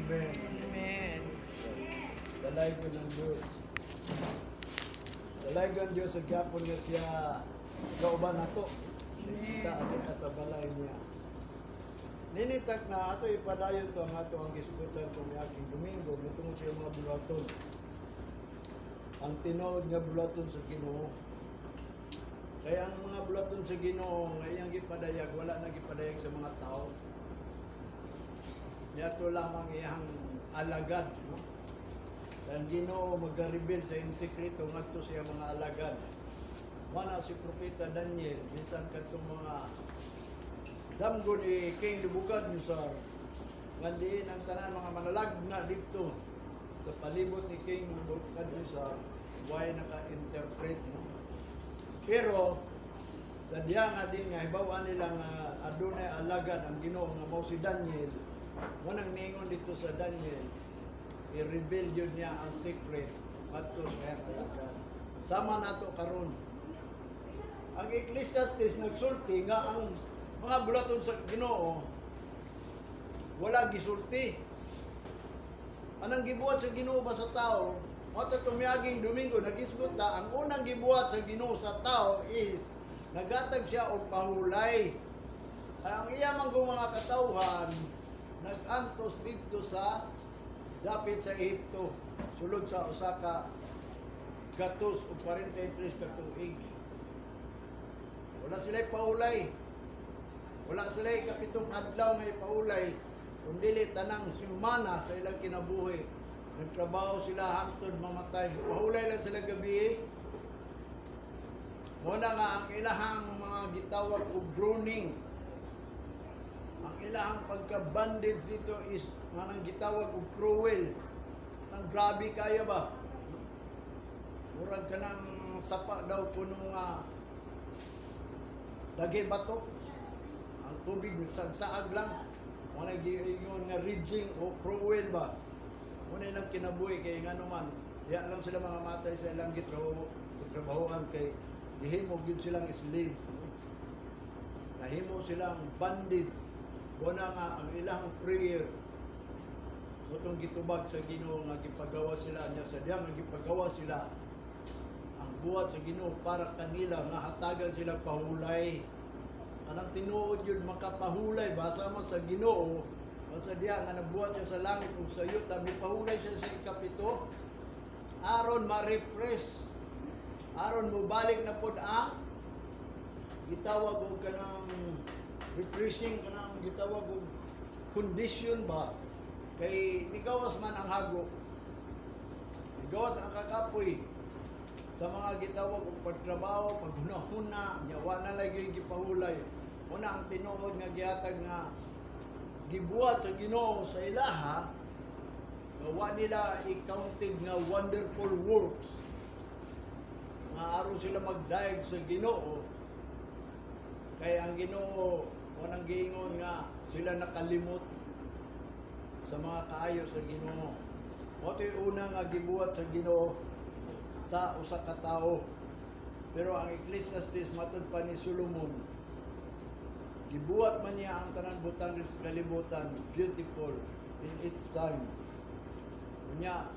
Amen. Amen. Dalay ko ng Diyos. Dalay ko ng Diyos sa gyapon nga siya kauban nato. Kita niya sa balay niya. Ninitak na ato ipadayon to ang ato ang gisgutan kung yaking Domingo tungod siya mga bulaton. Ang tinuod nga bulaton sa Ginoo. Kaya ang mga bulaton sa Ginoo nga iyang gipadayag wala na gipadayag sa mga tao. Yato lamang iyang alagad, no? Ang Ginoo magka-reveal sa iyang sekreto ngadto siya mga alagad. Wala si Propeta Daniel, bisan katong mga damgo ni King Nebuchadnezzar, ngandiin ang tanan mga manalagna dito sa palibot ni King Nebuchadnezzar, why naka-interpret, no? Pero sa diya nga din nga hibaw-an nila nga adunay alagad ang Ginoo nga mao si Daniel, munang ningon dito sa Daniel, i-reveal yun niya ang secret ngadto sa iyang alagad. Sama nato karon. Ang Ecclesiastes nagsulti nga ang mga bulaton sa Ginoo wala gisulti. Anang gibuhat sa Ginoo ba sa tao? Mata tumiyaging Domingo nagisgot ta, ang unang gibuhat sa Ginoo sa tao is nagatag siya og pahulay. Ang iya man mga katawhan nagantos dito sa dapit sa Ehipto, sulod sa Osaka gatos o 43 katuig. Wala sila paulay. Wala sila kapitong adlaw nga ipaulay. Kundi tanang simana sa ilang kinabuhi. Nagtrabaho sila hangtod mamatay. Paulay lang sila gabi. Muna nga ang ilahang mga gitawag o groaning. Ang ilahang pagka-bandage dito is manang gitawag o cruel. Nang grabe kaya ba? Murag ka ng sapa daw puno nga dagay bato. Ang tubig nagsagsaag lang. Muna yung nga raging o cruel ba? Muna lang kinabuhi kay nga naman. Kaya lang sila mga matay sa ilang gitrabahoan kay dihimo gyud silang slaves. Nahimo silang bandits. Muna nga ang ilang prayer. Mutong gitubag sa Ginoo nga gipagawa sila niya sa diyang nga gipagawa sila ang buhat sa Ginoo para kanila nga hatagan silang pahulay. Anang tinuod yun makapahulay basa mo sa Ginoo basta diya nga nabuhat siya sa langit ug sa yuta mipahulay siya sa ikapito aron ma-refresh, aron mo balik na pod ang gitawag og kanang refreshing, kanang gitawag og condition ba kay nigawas man ang hago, nigawas ang kakapoy sa mga gitawag og pagtrabaho, paghunahuna, nyawa na lagi gipahulay. Una ang tinuod nga gihatag nga gibuhat sa Ginoo sa ilaha, nga wa nila i-counted nga wonderful works. Nga aron sila magdaig sa Ginoo. Kay ang Ginoo unang giingon nga sila nakalimot sa mga kaayo sa Ginoo. Moto'y una nga gibuhat sa Ginoo sa usa ka tawo. Pero ang Ecclesiastes matud pa ni Solomon, gibuhat man niya ang tanan butang sa kalibutan beautiful in its time. Unya,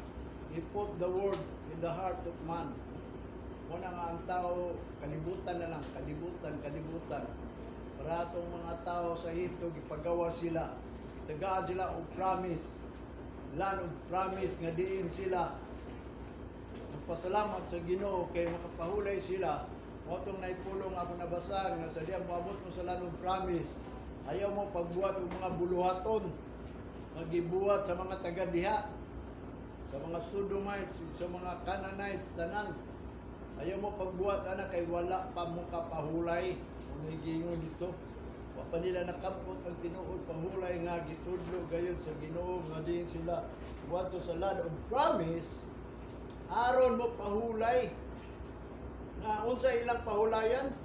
he put the word in the heart of man. Muna nga ang tao, kalibutan na lang, kalibutan. Para atong mga tao sa Ehipto, gipagawa sila, tagaan sila og promise, land of promise nga diin sila pasalamat sa Ginoo kay makapahulay sila. Motong naipulong ako nabasa nga sa diyang moabot mo sa land of promise, ayaw mo pagbuhat og mga buluhaton magibuhat sa mga taga diha, sa mga Sodomites, sa mga Canaanites tanan. Ayaw mo pagbuhat ana kay wala pa mo kapahulay. Kung gingon dito, wa pa nila nakabot ang tinuod pahulay nga gitudlo gayud sa Ginoo nga diin sila buhat sa land of promise. Aron mo pahulay na unsa ilang pahulayan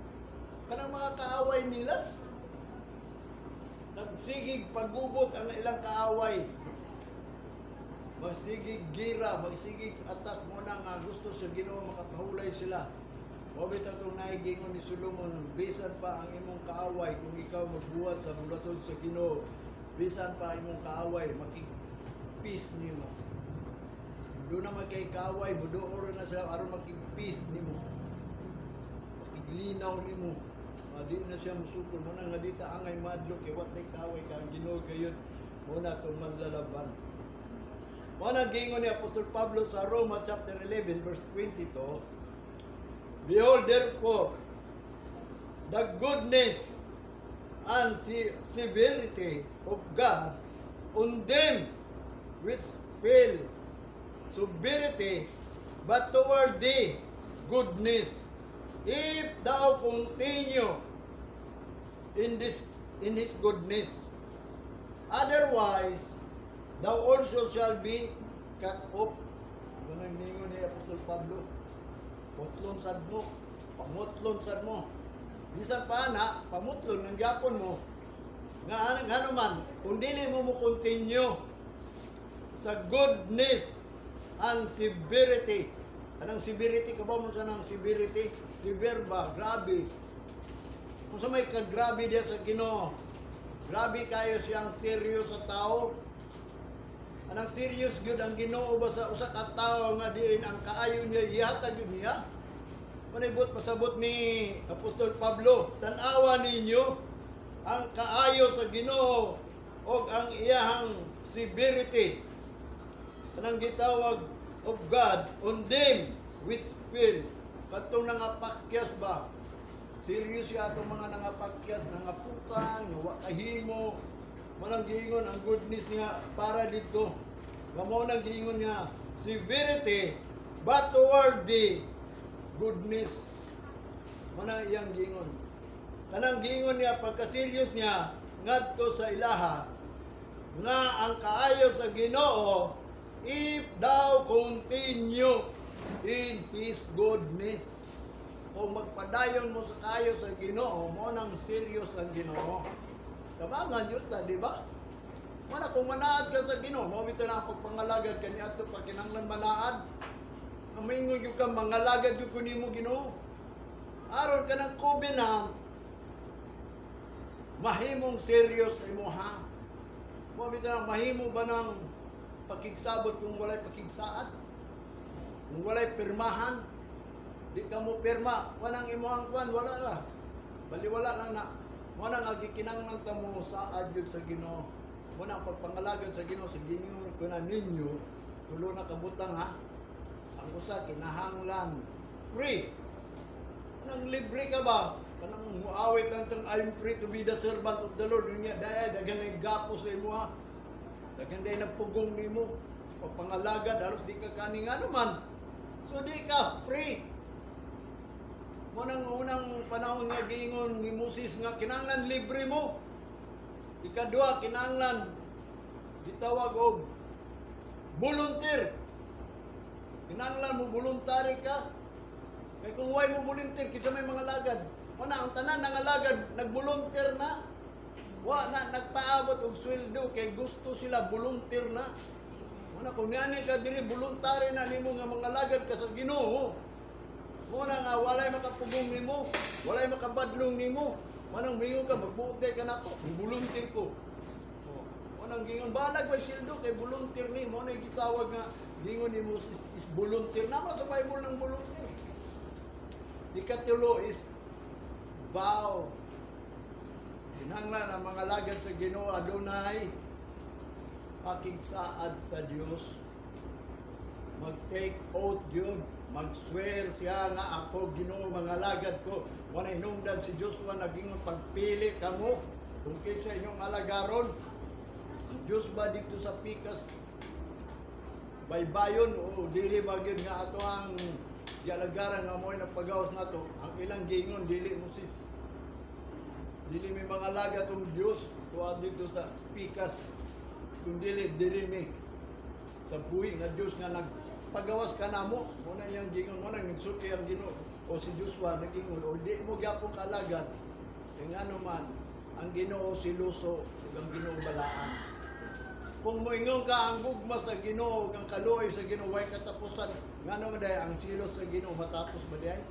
kanang mga kaaway nila nagsigig paggubot ang ilang kaaway, magsigig gira, magsigig attack mo na nga gusto sa Ginoo makapahulay sila. Wabit atong naigingon ni Solomon, bisan pa ang imong kaaway kung ikaw magbuhat sa bulaton sa Ginoo, bisan pa imong kaaway peace nimo. Mudo na magkay-kaway, mudo oro na sila aron makig-peace nimo. Makiglinaw nimo. Di na siya musukol mo na nga dita angay madlo kay what day kaway kang Ginoo gayud mo na to manlalaban. Mo na gingon ni Apostol Pablo sa Roma chapter 11 verse 22. Behold therefore the goodness and severity of God on them which fail severity, but toward thee goodness, if thou continue in his goodness. Otherwise, thou also shall be cut off. Yun ang ningon ni Apostol Pablo. Putlon sad mo, pamutlon sad mo. Bisan pa na, pamutlon ng gyapon mo. Nga naman, kung dili mo continue sa goodness and severity. Anong severity? Kabaw mo sa nang severity? Severe ba? Grabe. Kung sa may kagrabe diya sa Ginoo, grabe kayo siyang serious sa tao. Anang serious gyud ang Ginoo ba sa usa ka tawo nga diin ang kaayo niya ihatag gyud niya? Manibot pasabot ni Apostol Pablo, tan-awa ninyo ang kaayo sa Ginoo og ang iyahang severity. Anang gitawag of God on them which fail. Katong nangapakyas ba? Serious siya itong mga nangapakyas, nangapukan, nawa kahimo. Manang giingon ang goodness niya para dito. Gamo nang giingon niya, severity, but toward the goodness. Manang iyang giingon. Kanang giingon niya, pagka-serious niya, ngadto sa ilaha, nga ang kaayo sa Ginoo, if thou continue in His goodness. Kung magpadayon mo sa kayo sa Ginoo, mo nang serious ang Ginoo. Kabangan yun ta, di ba? Mana kung manaad ka sa Ginoo, mo bitaw na pagpangalagad kani adto pa kinahanglan manaad. Amingon gyud ka mangalagad gyud kunin mo Ginoo. Aron ka ng covenant, mahimong serious imo ha. Mo bitaw na mahimo ba nang pakigsabot kung walay pakigsaad? Kung walay pirmahan, di ka mo pirma, wanang imuhang kwan, wala na. Baliwala lang na. Wanang agikinanglan ta mo saad yun sa Ginoo. Wanang pagpangalagad sa Ginoo, sa Ginoo kuna ninyo, tulo na kabutang ha. Ang usa kinahanglan free. Nang libre ka ba? Kanang muawit lang tang I'm free to be the servant of the Lord. Yun nga, dahil dagang ay gapos sa imo ha. Dagang dahil nagpugong ni mo. Pagpangalagad, halos di ka kaning ano man. So di ka free. Unang panahon nga giingon ni Moses nga kinahanglan libre mo. Ikadua kinahanglan gitawag og volunteer. Kinahanglan mo voluntary ka. Kay kung way mo volunteer kinsa may mga lagad. Una ang tanan nga lagad nag-volunteer na. Wa na nagpaabot og sweldo kay gusto sila volunteer na. Una kung niani ka diri voluntary na nimo nga mga lagad ka sa Ginoo. Muna nga, walay makapugong nimo, walay makabadlong nimo. Manang mingon ka, magbuotay ka na po, volunteer ko. Manang gingon, balag ba sildo kay volunteer ni, mo na gitawag nga, gingon ni mo is volunteer. Naman sa Bible ng volunteer. Ikatulo is vow. Kinahanglan ang mga lagad sa Ginoo adunay pakigsaad sa Dios. Mag-take oath yun. Mag-swear siya nga ako Ginoo mga lagad ko. Wala inungdan si Joshua naging pagpili kamo kung kinsa inyong alagaron. Ang Diyos ba dito sa pikas baybayon o dili ba gyud nga ato ang gialagaran nga mo'y nagpagawas nato. Ang ilang giingon dili Moses. Dili may mga laga tong Dios tuwa dito sa pikas. Kung dili mi sa buhi nga Dios nga pagawas ka na mo, muna niyang gingon mo, nagsulti ang Ginoo, o si Joshua nagingon, o di mo gyapon kalagad, kaya nga naman, ang Ginoo siluso, o ang Ginoo balaan. Kung moingon ka ang gugma sa Ginoo, ang kaluoy sa Ginoo, way katapusan, nga naman dahil, ang silos sa Ginoo, matapos ba dahil?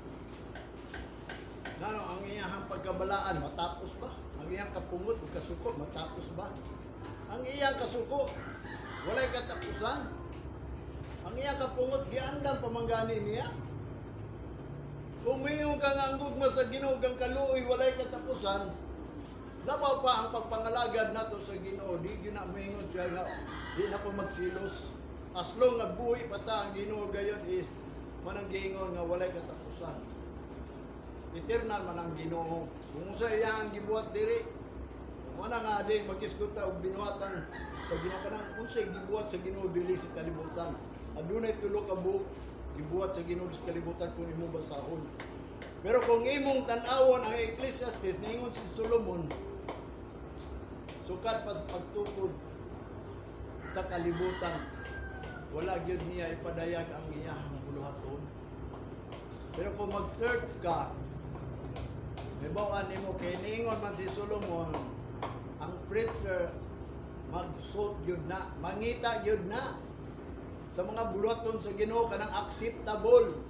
Nga naman, ang iyang pagkabalaan, matapos ba? Ang iyang kapungot, o kasuko, matapos ba? Ang iyang kasuko, walay katapusan. Ang iya kapungot giandam pamanggani niya. Kung mayroon kang anggog mo sa Ginoo kang kaluoy walay katapusan, labaw pa ang pagpangalagad nato sa Ginoo, di gyud na moingon siya nga di na ko magsilos. As long nga buhi pa ta ang Ginoo gayon is manang giingon nga walay katapusan. Eternal man ang Ginoo. Kung sa iya ang gibuhat diri, wala nga din magkiskuta og binuhatan sa Ginoo kanang unsay gibuhat sa Ginoo dili sa kalibutan. Adunay tulo ka buok gibuhat sa Ginoo sa kalibutan kung imo basahon. Pero kung imong tan-awon ang Ecclesiastes ningon si Solomon, sukat pa sa pagtukod sa kalibutan, wala gyud niya ipadayag ang iyahang buluhaton. Pero kung mag-search ka, may bawaan nimo kay ningon man si Solomon, ang preacher mag-suit yun na, mangita yun na sa mga buluhaton sa Ginoo kanang acceptable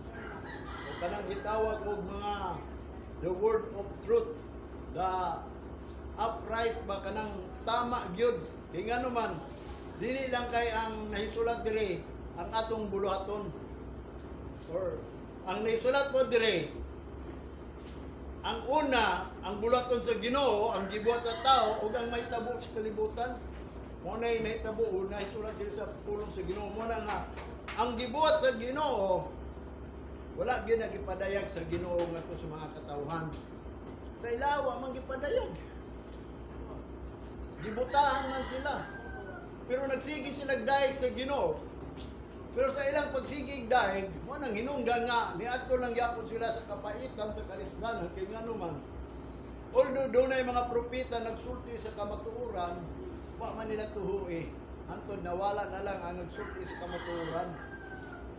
o kanang gitawag og mga the word of truth, the upright ba kanang tama gyud. Kay ngano man dili lang kay ang nahisulat dire ang atong buluhaton or ang nahisulat mo dire ang una, ang buluhaton sa Ginoo, ang gibuhat sa tao ug ang mahitabo sa kalibutan. Mo na nahitabo una isulat din sa pulong sa Ginoo mo na nga ang gibuhat sa Ginoo wala gyud nagipadayag sa Ginoo ngadto sa mga katawhan. Sa ilawa man gipadayag. Gibutahan man sila. Pero nagsigi sila daig sa Ginoo. Pero sa ilang pagsigig daig, mo nang hinungdan nga niadto lang gyapon sila sa kapaitan sa karisdanan kay ngano man. Although dunay mga propeta nagsulti sa kamatuoran, wa man nila tuhoy. Antod nawala na lang ang nagsulti sa kamatuoran.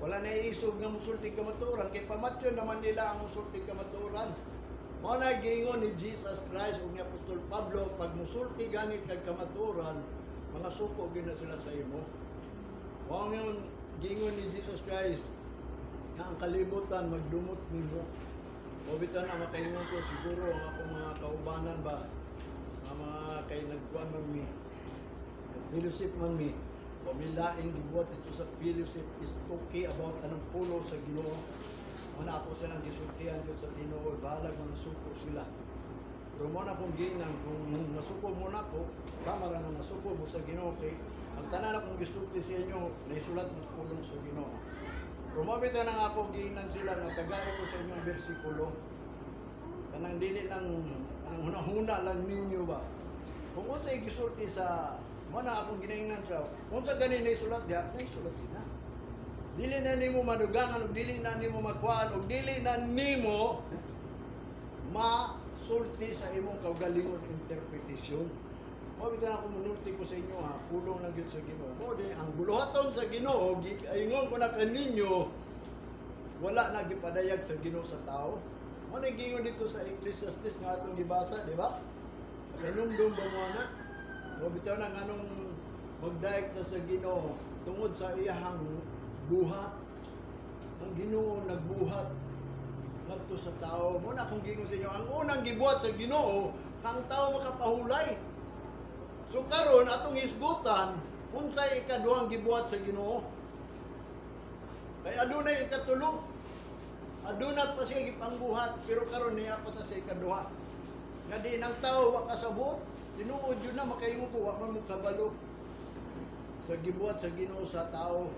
Wala na isog nga musulti kamatuoran kay pamatyon naman nila ang musulti kamatuoran. Mao na giingon ni Jesus Christ ug ni Apostol Pablo pag musulti ganit kag kamatuoran, mga suko gyud na sila sa imo. Mao ngon giingon ni Jesus Christ nga ang kalibutan magdumot nimo. O bitaw na makaingon ko siguro ang akong mga kaubanan ba ang mga kay nagkuan man mi fellowship man mi pamilaing gibuhat ito sa fellowship is okay about anong pulo sa Ginoo. Wala ako silang gisultihan dito sa tinuod, bahalag mga suko sila. Pero mo na kong ginan, kung nasuko mo na ko, sama lang na nasuko mo sa Ginoo kay ang tanan akong gisulti sa inyo, naisulat mo sa pulong sa Ginoo. Pero mabito na nga ako ginan sila na tagay ko sa inyong bersikulo. Kanang dili lang, ang hunahuna lang ninyo ba. Kung unsay gisulti sa mo na akong ginaingnan siya. Kung sa ganin na isulat diya, na isulat din na. Dili na nimo madugangan, o dili na nimo magkuhaan, o dili na nimo masulti sa imong kaugalingon interpretasyon. Mo bitan ako munulti ko sa inyo ha, pulong na gyud sa Ginoo. Mo di ang buluhaton sa Ginoo, giingon ko na kaninyo, wala na gipadayag sa Ginoo sa tao. Mo na giingon dito sa Ecclesiastes nga atong gibasa, di ba? Kanumdum ba mo na? O bitaw na nganong magdayeg ta sa Ginoo tungod sa iyahang buhat. Ang Ginoo nagbuhat ngadto sa tao. Mo na akong gingon sa inyo, ang unang gibuhat sa Ginoo ang tao makapahulay. So karon atong isgutan unsay ikaduhang gibuhat sa Ginoo. Kay adunay ikatulo. Adunay pa siya gipangbuhat pero karon niya pa ta sa ikaduha. Nga di nang tao wa kasabot. Tinuod yun na, makaingon ko, wak man mo kabalo sa gibuhat sa Ginoo sa tao.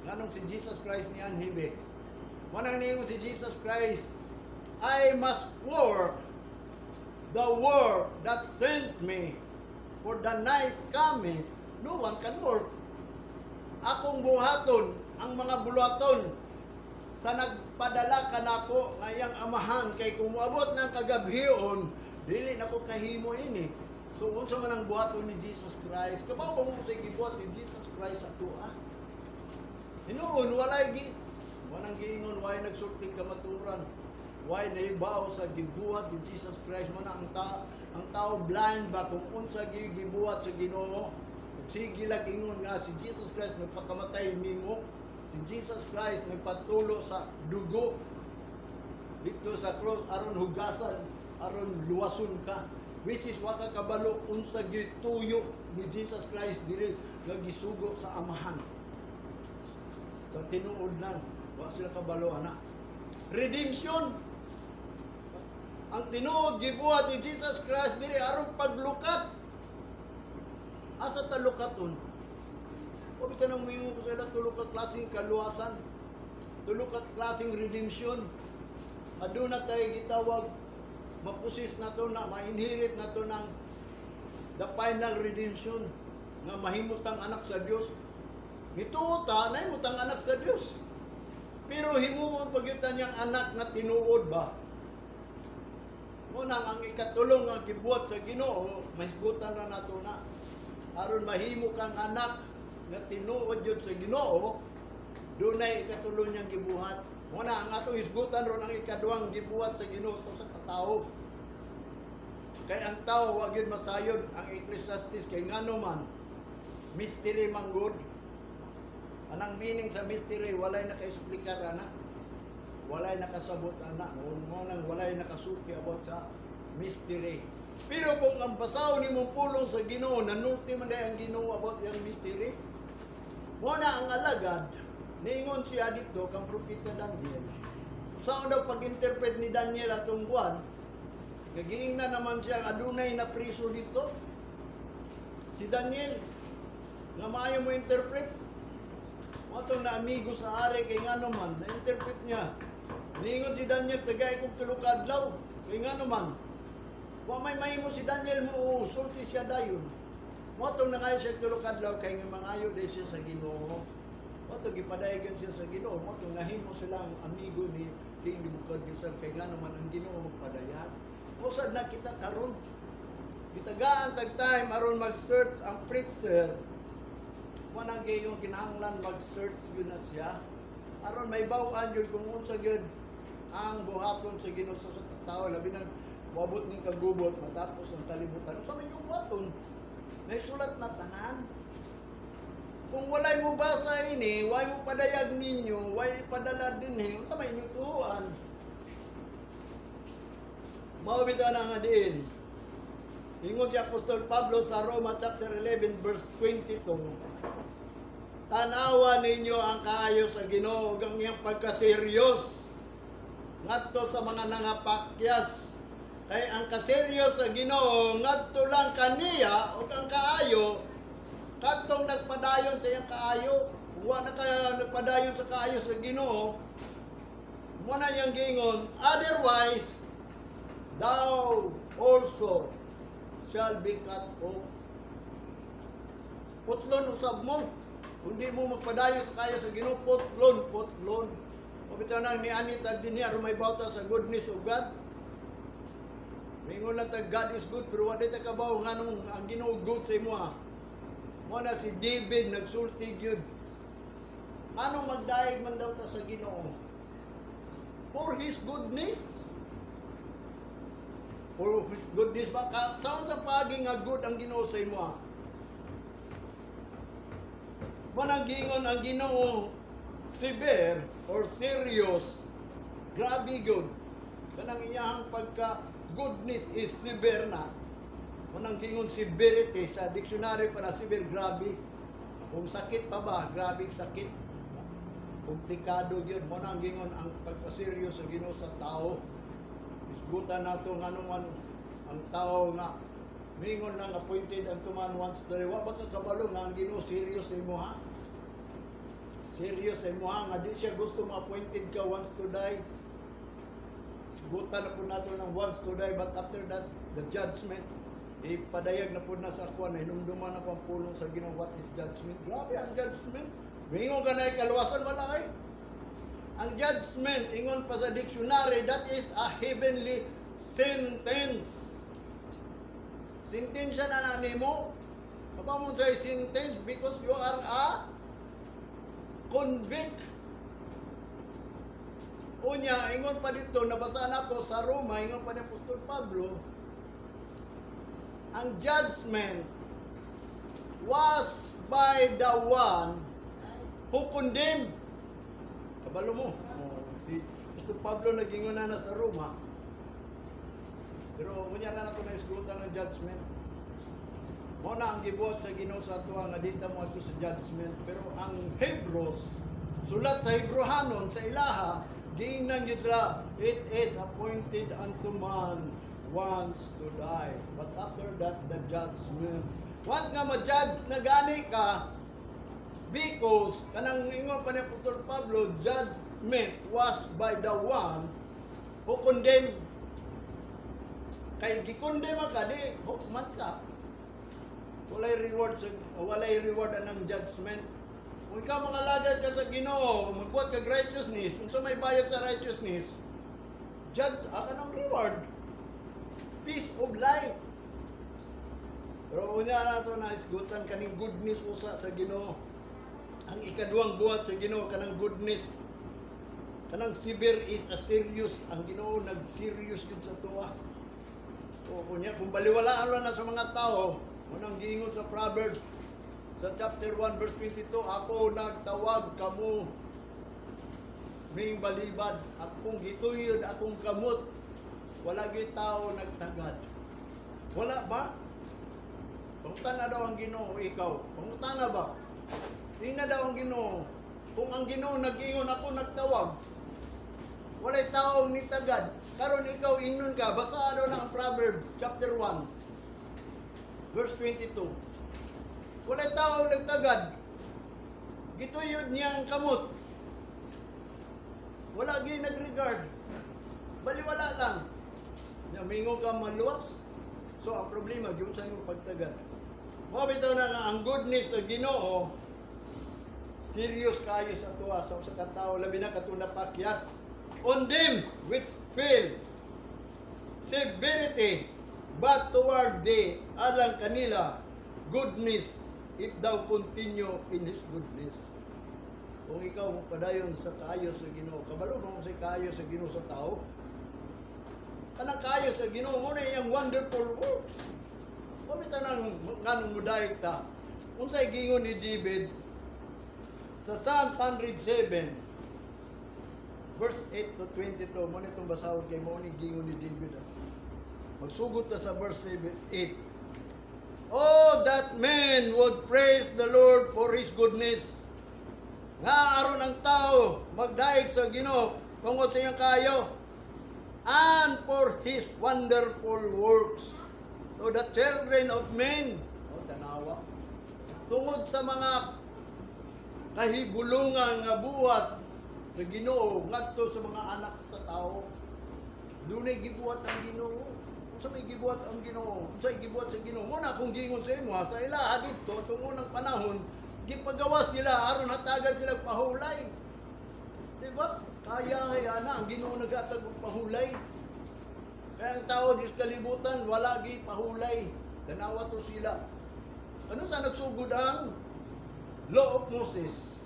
Nganong si Jesus Christ ni Anhibe. Manang ningon si Jesus Christ, I must work the work that sent me, for the night coming, no one can work. Akong buhaton, ang mga buluhaton, sa nagpadala ka nako ngayang amahan, kay kung moabot ng kagabhion, dili na ko kahimo ini. So, unsa man ang buhaton ni Jesus Christ? Kabaw ba mo sa gibuhat ni Jesus Christ sa tuwa? Hinuon, walay gi. Wanang giingon, why nagsulting kamaturan? Why naibaw sa gibuhat ni Jesus Christ? Mana ang tao blind ba kung unsa gibuhat sa Ginoo? Sige lang ingon nga, si Jesus Christ nagpakamatay nimo. Si Jesus Christ nagpatulo sa dugo. Dito sa cross, aron hugasan, aron luwason ka. Which is waka kabalo unsa gyud tuyo ni Jesus Christ dili nagisugo sa amahan. Sa tinuod lang, wa sila kabalo ana. Redemption. Ang tinuod gibuhat ni Jesus Christ dili aron paglukat. Asa ta lukaton? O bitaw nang mingon ko sa ila tulo ka klaseng kaluwasan. Tulo ka klaseng redemption. Aduna tayo gitawag mapusis na to na ma-inherit na to ng the final redemption nga mahimutang anak sa Dios. Nituota na himutang anak sa Dios. Pero himuon pagyutan niyang anak nga tinuod ba? Munang ang ikatulong nga gibuhat sa Ginoo, masgutan ra nato na. Aron mahimo kang anak nga tinuod jud sa Ginoo, dunay ikatulong niyang gibuhat. Muna ang atong isgutan ron ang ikaduhang gibuhat sa Ginoo sa katao. Kay ang tao wa gyud masayod ang Ecclesiastes kay ngano man mystery manggod. Anang meaning sa mystery walay naka-explicar ana. Walay nakasabot ana, mo nang walay nakasuki about sa mystery. Pero kung ang basaw nimong pulong sa Ginoo, nanulti man day ang Ginoo about yung mystery. Mo na ang alagad, niingon siya dito kang propeta Daniel. Saan daw pag-interpret ni Daniel atong buwan? Naging na naman siya adunay na priso dito. Si Daniel, nga maayo mo interpret. Mo atong na amigo sa ari kay ngano man, na-interpret niya. Ningon si Daniel, tagay kong tulog adlaw. Kaya nga naman, wa may mahimo si Daniel mo, sulti siya dayon. Motong na ngayon siya tulog adlaw, kaya nga mangayo din siya sa Ginoo. Motong gipadayagan siya sa Ginoo. Motong nahimo silang amigo ni King Nebuchadnezzar, kaya nga naman ang Ginoo magpadayag. Usad na kita karon. Gitagaan tag time aron mag-search ang preacher. Wanang gayong kinahanglan mag-search yun na siya. Aron may bawaan yun kung unsa gyud ang buhaton sa Ginoo sa tao, labi nang wabot ning kagubot matapos ang kalibutan. Sa man yung buhaton, naisulat na tanan. Kung walay mo basa ini, way mo padayag ninyo, way padala dinhi, unsa may inyo tuhuan? Mao bitaw na nga din. Ingon si Apostol Pablo sa Roma chapter 11 verse 22. Tanawa ninyo ang kaayo sa Ginoo ug ang iyang pagkaseryos ngadto sa mga nangapakyas. Kay ang kaseryos sa Ginoo ngadto lang kaniya ug ang kaayo kadtong nagpadayon sa iyang kaayo. Kung wa na kaya nagpadayon sa kaayo sa Ginoo, mo na yang gingon, otherwise thou also shall be cut off. Putlon usab mo. Kung di mo magpadayon sa kaya sa Ginoo, putlon. O bitaw nang ni Anita din niya, may bauta sa goodness of God. Mingon lang tag God is good, pero wala tayo kabaw nga nung ang Ginoo good sa imo ha. Mo na si David nagsulti gyud. Anong magdayeg man daw ta sa Ginoo? For His goodness. For His goodness ba? Saan sa paging nga good ang Ginoo sa imo ha? Manang gingon ang Ginoo severe or serious, grabe good. Kanang iyang pagka goodness is severe na. Manang gingon severity sa dictionary para severe, grabe. Kung sakit pa ba, grabe sakit. Komplikado yun. Manang gingon ang pagka-serious sa Ginoo sa tao. Isgutan nato nga naman ang tao nga mingon lang appointed ang tuman once to die. Wa ba ka kabalo nga ang Ginoo serious sa imo ha? Serious sa imo ha? Nga di siya gusto ma-appointed ka once to die. Isgutan na po nato ng once to die, but after that, the judgment, ipadayag na po na sa kuwan, hinumduman na po ang pulong sa Ginoo, what is judgment? Grabe ang judgment. Mingon ka na kaluwasan, wala kay. Ang judgment, ingon pa sa dictionary, that is a heavenly sentence. Sentensya na nimo. Kapag mo say sentence because you are a convict. Unya, ingon pa dito, nabasa na ko sa Roma, ingon pa ni Apostol Pablo, ang judgment was by the one who condemned. Kabalo mo. Si Apostol Pablo nag-ingon na sa Roma. Pero kunyara na ito na isgutan ng judgment. Mo na ang gibuhat sa Ginoo sa atuwa nga dita mo ato sa judgment, pero ang Hebrews sulat sa Hebrehanon sa ilaha giingnan gyud sila, it is appointed unto man once to die, but after that the judgment. Once nga ma-judge na gani ka, because kanang ingon pa ni Apostol Pablo, judgment was by the one who condemn. Kay gikondem ka di hukman ka. Walay reward anang judgment. Kung ikaw mga lagad ka sa Ginoo, magbuhat kag righteousness, unsa may bayad sa righteousness, judge aka ng reward. Peace of life. Pero unya nato na isgutan kaning goodness usa sa Ginoo. Ang ikaduhang buhat sa Ginoo kanang goodness. Kanang severe is a serious. Ang Ginoo nag-serious gid sa tuwa. O kunya kung baliwalaan lang na sa mga tao, unang giingon sa Proverbs sa chapter 1 verse 22, ako nagtawag kamo ming balibad, akong gituyod akong kamot, wala gyud tao nagtagad. Wala ba? Pangutan na daw ang Ginoo ikaw. Pangutan na ba? Tingnan daw ang Ginoo. Kung ang Ginoo nag-ingon ako nagtawag, walay tao ni tagad. Karon ikaw ingnon ka, basa daw ng Proverbs chapter 1 verse 22. Walay tao nagtagad. Gituyod niya ang kamot. Wala gyud nagregard. Baliwala lang. Yamingo ka maluwas. So ang problema gyud sa imong pagtagad. Mo bitaw na nga ang goodness sa Ginoo, serious kayo sa tuwa sa usa ka tawo, labi na katong napakyas. On them which fail severity, but toward thee alang kanila goodness, if thou continue in His goodness. Kung ikaw padayon sa kayo sa Ginoo, kabalo mo sa kayo sa Ginoo sa tao, kanang kayo sa Ginoo mo na iyang wonderful works. Pamita nang nganong mudayeg ta. Unsay gingon ni David sa Psalms 107 verse 8 to 22, mo nitong basahon kay mo ni gingon ni David. Magsugod ta sa verse 8. Oh, that man would praise the Lord for His goodness. Nga aron ang tao magdaig sa Ginoo tungod sa iyang kayo, and for His wonderful works to the children of men. O, tanawa. Tungod sa mga kahigulungan nga buhat sa Ginoo ngadto sa mga anak sa tao. Dunay gibuhat ang Ginoo. Unsa may gibuhat ang Ginoo? Unsay gibuhat sa Ginoo? Mo na kung gingon sa imo sa ilaha dito tungod ng panahon, gipagawas sila aron hatagan sila pahulay. Di ba? Kaya na ang Ginoo naghatag og pahulay. Kaya ang tao dis kalibutan wala gi pahulay. Tanawa to sila. Ano sa nagsugod ang Law of Moses?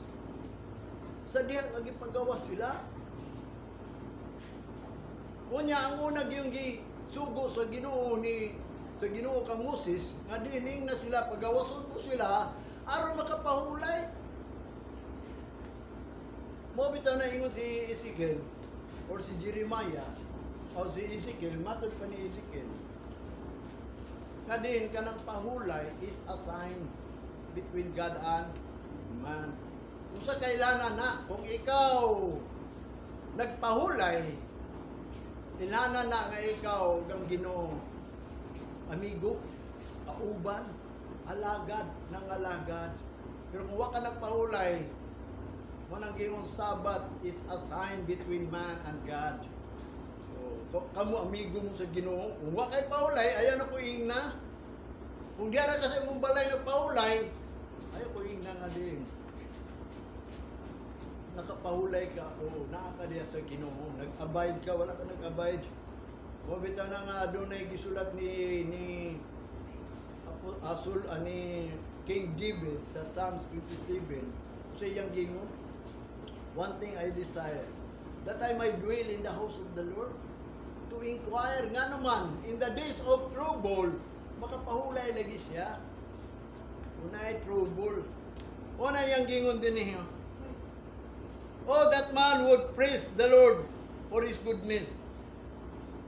Sa diha lagi pagawas sila. Unya ang una gyung sugo sa Ginoo kang Moses, nga dining na sila pagawason ko sila aron makapahulay. Mo bitaw na ingon si Ezekiel or si Jeremiah o si Ezekiel, matod pa ni Ezekiel. Nga din kanang pahulay is a sign between God and man. Kung sa kailangan na, kung ikaw nagpahulay, ilana na nga ikaw ng Ginoo, amigo, kauban, alagad ng alagad. Pero kung waka nagpahulay, manang gingon Sabat is a sign between man and God. So, kamu amigo mo sa Ginoo, kung wakay pahulay, ayan ako ingna. Kung diara kasi mong balay na pahulay, ayan ko ingna nga din. Nakapahulay ka, o naakadiya sa Ginoo, nag-abide ka, wala ka nag-abide. O bitaw na nga doon ay gisulat ni King David sa Psalms 57. Sa iyang gingon, one thing I desire, that I might dwell in the house of the Lord, to inquire nga naman, in the days of trouble, makapahulay lagi siya. Unay trouble. Una iyang gingon din niya, oh, that man would praise the Lord for His goodness,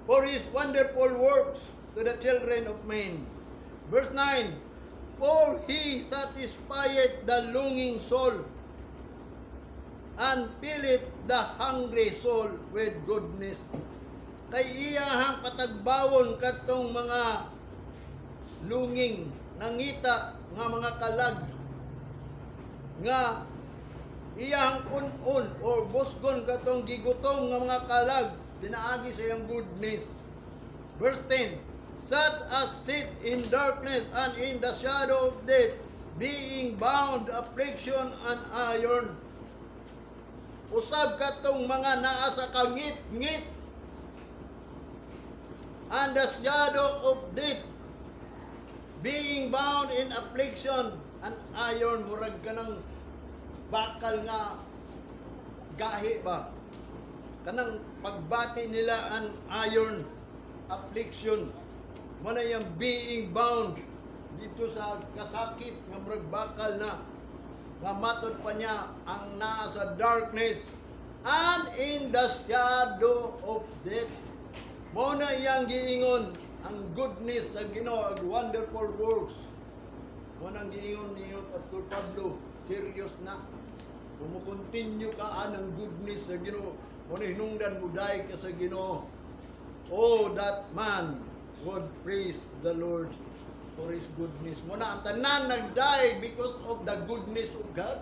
for His wonderful works to the children of men. Verse 9, For he satisfieth the longing soul, and filleth the hungry soul with goodness. Kay iyahang patagbawon katong mga lunging, nangita nga mga kalag, nga iyahang kun-un or busgon katong gigutom nga mga kalag, pinaagi sa iyang goodness. Verse 10, such as sit in darkness and in the shadow of death, being bound, affliction, and iron. Usab katong mga naa sa kangit-ngit, and the shadow of death, being bound in affliction, and iron. Murag ka ng bakal nga gahi ba? Kanang pagbati nila ang iron, affliction. Mana yung being bound dito sa kasakit nga murag bakal na nga matod pa niya ang nasa darkness and in the shadow of death. Mao na iyang giingon ang goodness sa Ginoo, ang wonderful works. Mao nang giingon niyo Pastor Pablo, serious na. Kung mo continue ka ang goodness sa Ginoo, mao na hinungdan mo dai ka sa Ginoo. Oh, that man would praise the Lord for His goodness. Muna ang tanan nagday because of the goodness of God.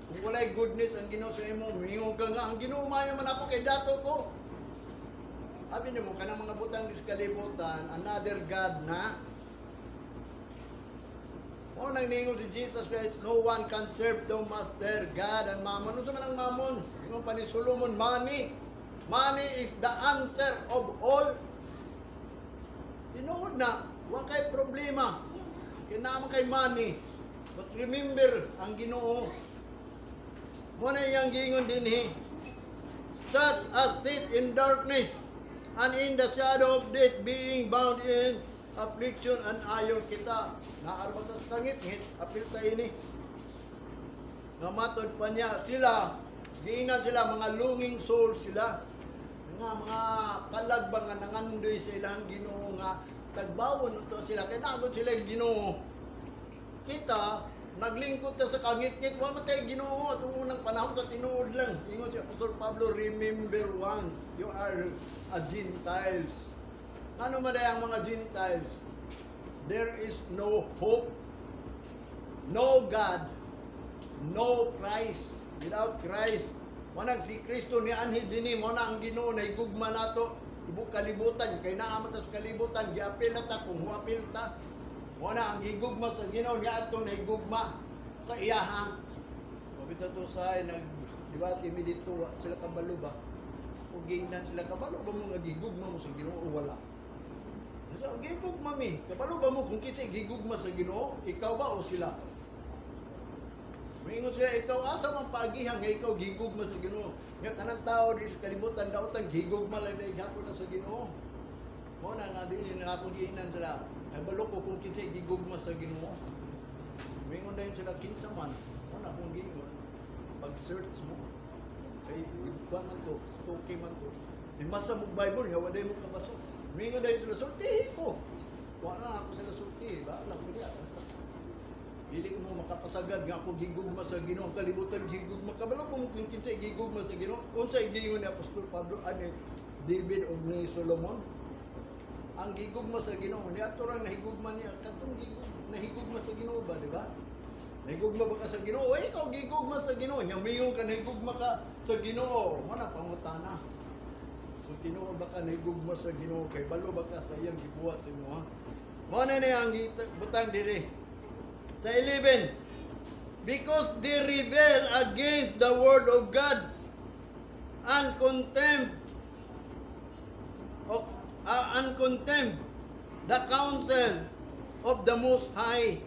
Kung wala'y goodness ang Ginoo sa imo, mingon ka nga, ang Ginoo mayo man ako kay dato ko. Sabi niyo mo, kanang mga butang diskalibutan, another God na. O nang ningon si Jesus Christ, no one can serve the master, God and mammon. Ano sa man ang mammon? Ingon pa ni Solomon, money. Money is the answer of all. Tinuod na, wa kay problema. Kinama kay money. But remember, ang Ginoo. Muna iyang gingon din such as sit in darkness and in the shadow of death, being bound in affliction and iron. Kita, naarbatas kangit, apil tayo ini. Namatod pa niya, sila, giingan sila, mga longing soul sila. Mga kalagbang nga nangandoy sa ilang Ginoo nga tagbawon ito sila kaya nagod sila Ginoo. Kita naglingkod ta sa kangit-ngit wa man kay Ginoo atong unang panahon sa tinuod lang. Ingon si Apostol Pablo, remember once you are a Gentiles. Ano man ang mga Gentiles? There is no hope, no God, no Christ. Without Christ, manag si Kristo ni anhi dinhi mo na ang Ginoo na igugma nato ibuk kalibutan kay naa man tas kalibutan giapil na ta kung huapil ta mo na ang gigugma sa Ginoo ni adto na igugma sa iyaha. Mabita to sa nagdebate mi dito sila kabalo ba o giingnan sila kabalo ba mo nga gigugma mo sa Ginoo o wala. So gigugma mi kabalo ba mo kung kinsa gigugma sa Ginoo, ikaw ba o sila? Mingon siya, ikaw asa man paagihang nga ikaw gigugma sa Ginoo. Nga tanang tao di sa kalibutan daotan gigugma lang dahil hapon na sa Ginoo. Mo na nga din nga akong giinan sila. Ay balo ko kung kinsa gigugma sa Ginoo. Mingon dayon sila kinsa man. Mo na kung gingon. Pag-search mo kay ibang man ko, stalking man ko. Imasa mo Bible, nga waday mo kabaso. Mingon dayon sila sultihi ko. Wala ako sila sultihi, ba? Alam ko niya. Dili mo makapasagad nga ako gigugma sa Ginoo, kalibutan gigugma kabalo kung kinsa gigugma sa Ginoo. Unsa giingon ni Apostol Pablo ani David og ni Solomon? Ang gigugma sa Ginoo ni ato rang nahigugma niya katong nahigugma sa Ginoo ba, di ba? Nahigugma ba ka sa Ginoo? O ikaw gigugma sa Ginoo, nya mingon ka nahigugma ka sa Ginoo. Mana pangutana? Kung tinuod ba ka nahigugma sa Ginoo kay balo ba ka sa iyang gibuhat sa imo ha? Mo na ni ang butang diri. Sa 11, because they rebel against the word of God and contempt the counsel of the Most High.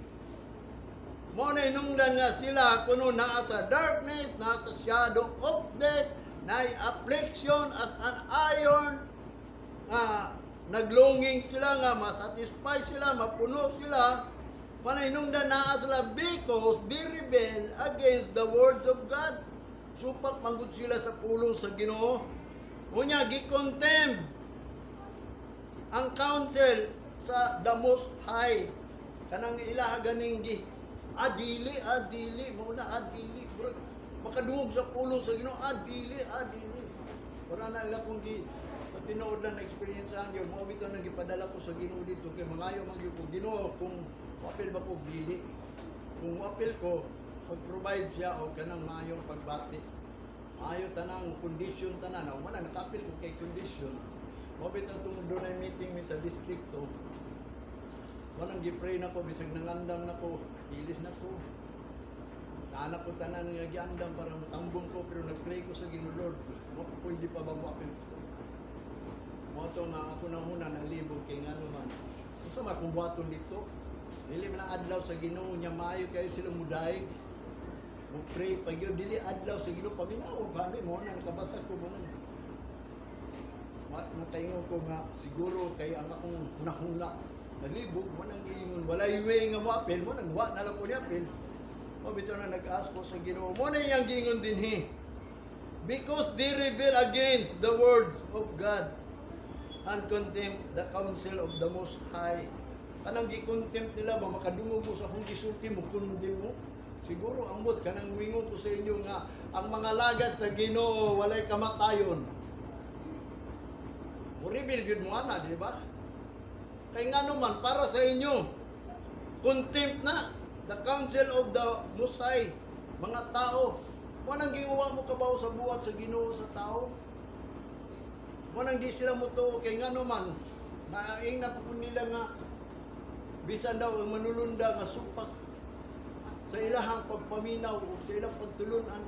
Mo na inungdan nga sila kuno naa sa darkness, nasa shadow of death, na affliction as an iron, naglonging sila nga masatisfy sila, mapuno sila. Panahinungdan naa sila because they rebel against the words of God. Supak manggod sila sa pulong sa Ginoo. Unya gi-contempt ang counsel sa the Most High. kanang ilaha ganing gi adili mo na adili bro, makadungog sa pulo sa Ginoo adili para na ila kung gi sa tinuod lang na experience ang yun mo bitaw nang gipadala ko sa Ginoo dito kay mangayo man gyud ko Ginoo kung wapil ba ko dili, kung wapil ko mag-provide siya og kanang maayong pagbati, maayo tanang condition tanan o man nakapil ko kay condition mo bitaw tungod dunay meeting mi sa distrito. Manang gi-pray na ko bisag nangandam na ko, ilis na ko. Naanak ko tanan nga giandam para matambong ko pero nag-pray ko sa Ginoo Lord. Mo pwede pa ba mapil ko? Mo to nga ako na muna nalibog kay ngano man. Unsa man kung buhaton dito? Dili man ang adlaw sa Ginoo nya maayo kayo sila mudaig. Mo pray pag yun dili adlaw sa Ginoo paminaw kami mo na nakabasa ko mo na. Nataingon ko nga siguro kay ang akong nahuna nalibog mo nang giingon walay way nga moapil mo nang wa na lang ko ni apil mo bitaw na nag-ask ko sa Ginoo mo na iyang giingon dinhi because they rebel against the words of God and contempt the counsel of the Most High. Kanang gi-contempt nila ba makadungog mo sa akong gisulti mo kundem mo siguro ambot kanang wingon ko sa inyo nga ang mga lagad sa Ginoo walay kamatayon mo rebel gyud mo ana di ba? Kay nga naman, para sa inyo, contempt na, the counsel of the Most High, mga tao. Mo nang gingawa mo kabaw sa buhat sa Ginoo sa tao? Mo nang di sila mutuo, kay nga naman, naing na po nila nga, bisan daw ang manulunda nga supak sa ilahang pagpaminaw o sa ilang pagtulunan